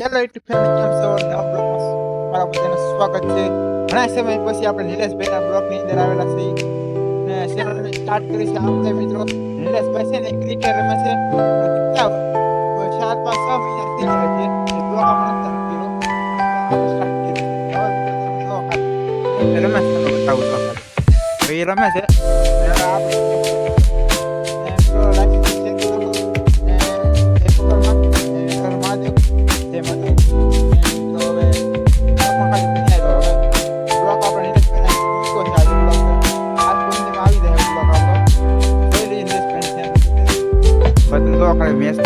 Hello YouTube family, કેમ છો? નવા બ્લોગમાં મારા બધાનું સ્વાગત છે. ઘણા સમય પછી આપણે નિલેશભાઈના બ્લોગની અંદર આવેલા છીએ ને ચેનલને સ્ટાર્ટ કરી છે. આપણે મિત્રો નિલેશભાઈ છે ને ક્રિકેટ રમે છે. 4-5-6 મહિનાથી રમે છે. બ્લોગ આપણે કર્યો સ્ટાર્ટ કર્યો. રમે છે બતાવું તો એ રમે છે. આપણે મેચ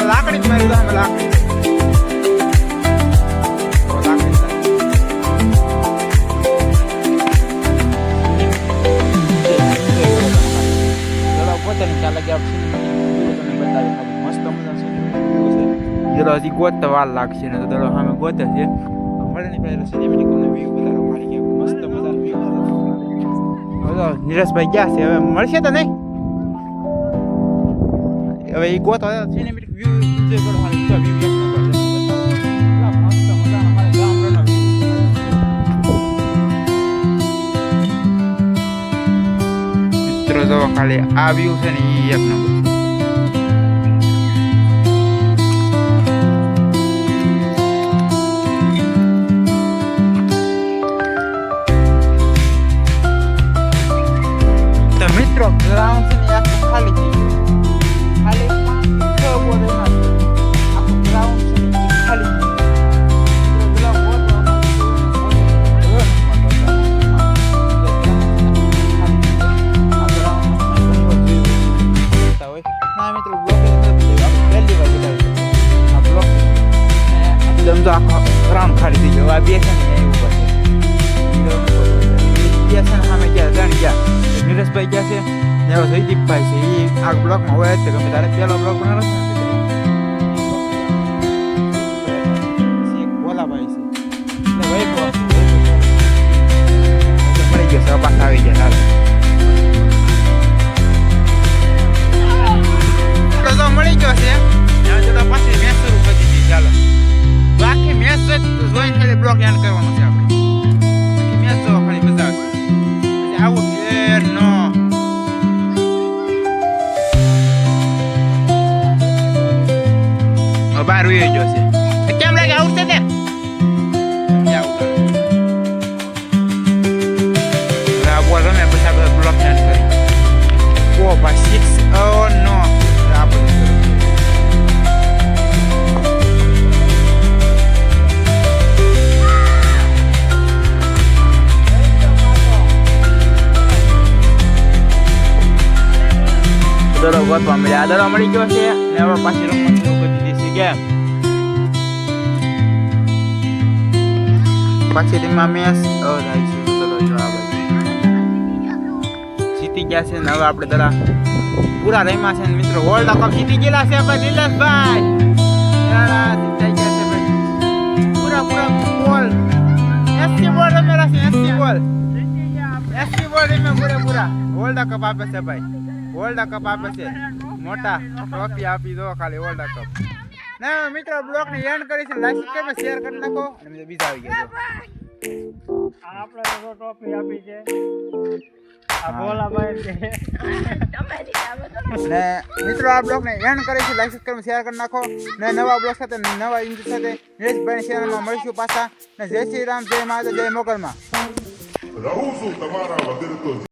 લાકડી જ મારી દો લાકડી હજી ગોતતા વાર લાગશે ને તો દડો સામે ગોતે છે મળે પહેલા સિનેમેટિક વ્યૂ બતાવો મારી ગયા મસ્ત મજાનો વ્યૂ. નિલેશભાઈ ગયા છે, હવે મળશે તો નહીં. હવે એ ગોતો સિનેમેટિક વ્યૂ જે કરો મારી તો વ્યૂ એક નંબર છે. મસ્ત મજાનો મારે ગામડાનો મિત્રો જો ખાલી આ વ્યૂ છે ને એ એક નંબર. મિત્રો ગ્રાઉન્ડ છે ને આખું ખાલી થઈ ગયું. ખાલી 5-6 બોલ એમાં આખું ગ્રાઉન્ડ છે ને ખાલી થઈ ગયું. મિત્રો બ્લોક આખો ગ્રાઉન્ડ ખાલી થઈ ગયો. આ બે છે ને એવું છે સામે ગયા ત્રણ ગયા. નિલેશભાઈ ગયા છે ને જયદીપભાઈ છે એ આ બ્લોકમાં હોય છે. ગમે તારે પહેલો બ્લોક બનાવેલો છે ને ભોલાભાઈ છે એટલે મળી ગયો છે. પાછા આવી ગયા. બ્લોક એન્ડ કરવાનો છે આપણે. મેચ જો ખાલી મજા આવશે. પછી આઉટ એ નો બાર વી ગયો છે. કેમ લાગે આઉટ છે તે? બોલ રમે પછી આપણે બ્લોક એન્ડ કરી. ઓ ભાઈ 6 ઓ નો આપણે દરો ગોતવા મળ્યા. દરો મળી ગયો છે ને હવે પાછી રમવાનું શરૂ કરી દીધી છે ગેમ. પાછી ટીમમાં મેચ થાય છે. દરો જો આ બાજુ જીતી ગયા છે ને હવે આપણે દરા પૂરા રમ્યા છે ને મિત્રો વર્લ્ડ કપ જીતી ગયેલા છે ભાઈ નિલેશભાઈ. જીતાઈ ગયા છે ભાઈ પૂરા બોલ 80 બોલ રમેલા છે. 80 બોલ રમે પૂરા વર્લ્ડ કપ આપે છે ભાઈ. વર્લ્ડ કપ આપે છે મોટા ટ્રોફી આપી દો ખાલી વર્લ્ડ કપ. ના મિત્રો બ્લોગ ને એન્ડ કરી છે. લાઈક કરો શેર કરી નાખો અને બીજા આવી ગયા આપણે તો ટ્રોફી આપી છે આ બોલાભાઈ છે ને મિત્રો આ બ્લોગ ને એન્ડ કરી છે. લાઈક કરો શેર કરી નાખો ને નવા બ્લોગ સાથે નવા ઇન્ટરેસ્ટ સાથે નિલેશભાઈ ચેનલમાં મળીશું પાછા. ને જય શ્રી રામ, જય મહાદેવ, જય મોગલમાં. રહું છું તમારા વગર તો